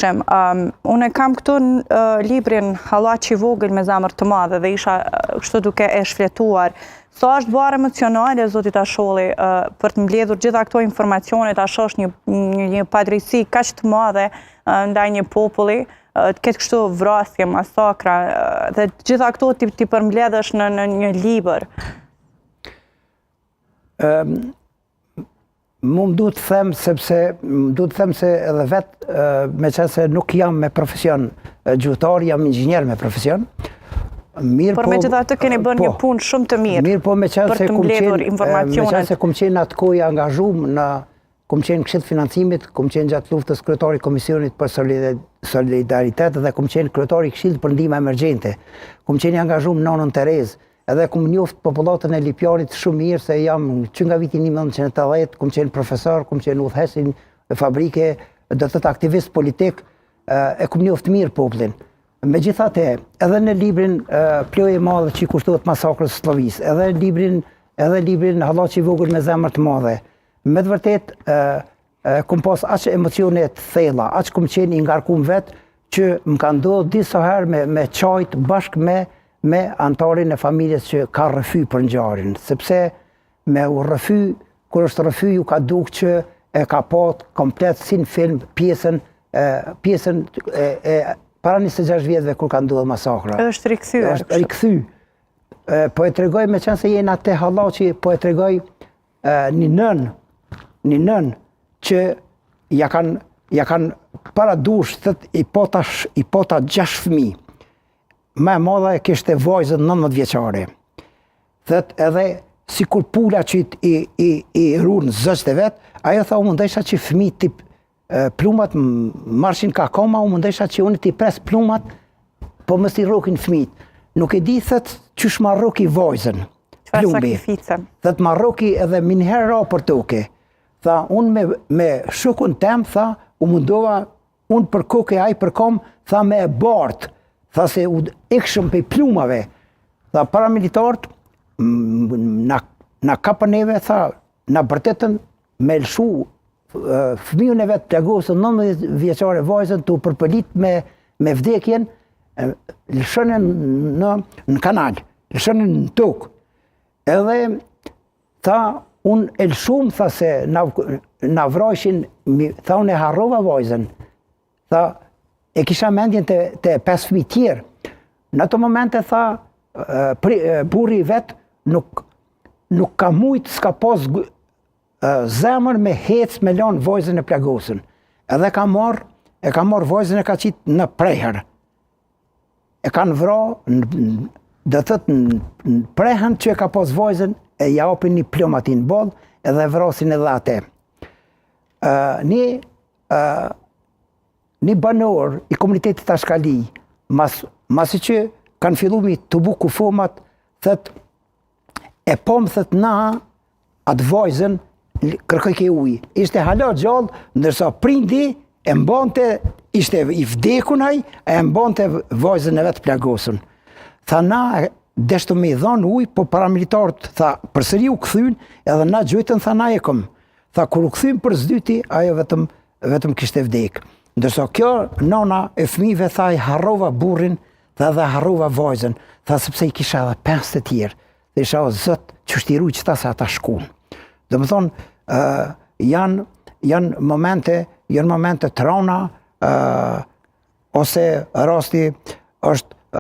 Unë kam këtu librin Hallaçi i vogël me zemër të madhe dhe isha kështu duke e shfletuar. Sa është barë emocionale, zoti Tasholli, për të mbledhur gjitha këto informacione, ta shosh një padrejsi kaq të madhe ndaj një populli, të ketë kështu vrasje, masakra, dhe gjitha këto ti përmbledhësh në një libër. Mu më duhet të them se edhe vetë me qenë se nuk jam me profesion gjuhëtar, jam inxhinier me profesion. Por me gjitha të keni bërë një punë shumë të mirë për të mbledhur informacionet. Me qenë se kum qenë atë kohë angazhum kum qenë këshill financimit, kum qenë gjatë luftës kryetari i Komisionit për Solidaritet dhe kum qenë kryetari i Këshillit për Ndihmë Emergjente. Kum qenë angazhum në Nonën Terezë. Edhe kum njoft popullatën e Lipjanit shumë mirë se jam që nga viti 1980, kum qenë profesor, kum qenë udhëheqës në fabrike, do të thotë aktivist politik, e kum njoft mirë popullin. Megjithatë, edhe në librin Ploja e madhe që i kushtohet masakrës së Sllovisë, edhe librin Hallaçi i vogël me zemër të madhe, me të vërtet kum pas aq emocione të thella, aq kum qenë i ngarkuar vetë që më ka ndodhur disa herë me çajt bashkë me antarin e familjes që ka rrëfy për ngjarjen, sepse me u rrëfy, kur është rrëfy ju ka dukë që e ka pat komplet si në film pjesën para 26 vjetëve kur ka ndodhur masakra. Është rikthyer. Është rikthy. Po e tregoj me qenë se jena te Hallaçi, po e tregoj një nën që ja kanë para dush, thët i pota 6 fëmijë. Më e madhe kishte vajzën 19 vjeçare. Thët edhe sikur pula që i runë zëqët e vetë, ajo tha u mundesha që fëmijë tip plumat marshin ka koma, u mundesha që unë t'i pres plumat, po mës t'i rokin fëmijët. Nuk e di thët qysh ma roki vajzën. Çfarë sakrifice. Thët ma roki edhe minherë ra për toke. Tha unë me shukun tem, tha u mundova unë për koke aj për kom, tha me e bartë. Tha se u ikshëm pe plumave. Tha paramilitarët na kapën neve, tha na bërtetën me lëshu fëmijën e vetë plagosën 19 vjeçare vajzën të u përpëlit me vdekjen, lëshënën në kanal, lëshënën në tokë. Edhe tha unë e lëshum, tha se na vrajshin, tha unë e harrova vajzën. Tha e kisha mendjen të 5 fëmijë tjerë. Në ato momente tha burri vetë nuk ka mujt, s'ka pas zemër me hec me lanë vajzën e plagosën. Edhe e ka marrë vajzën e ka qitë në prehër. E kanë vra, dhe thëtë në prehën që e ka pas vajzën, e japin një plom ati në bodë, edhe vrasin edhe ate. Një banor i komunitetit Tashkali, masi që kanë fillu mi të buku fomat, thët, e pomë thët na atë vajzën kërkoj ke ujë. Ishte hala gjallë, ndërsa prindi e mbante, ishte i vdekunaj, e mbante vajzën e vetë plagosën. Tha na deshtu me i dhanë ujë, po paramilitarët, tha, përsëri u këthyn, edhe na gjojtën, tha na e këm. Tha, kur u këthyn për zdyti, ajo vetëm kishte vdekë. Ndërsa kjo nona e fëmijëve, tha, i harrova burrin, tha, dhe harrova vajzën. Tha, sepse i kisha edhe 5 të tjerë. Dhe isha o zët, që shtiru që ta se ata shkun. Dhe më thonë, janë momente të rona, ose rasti është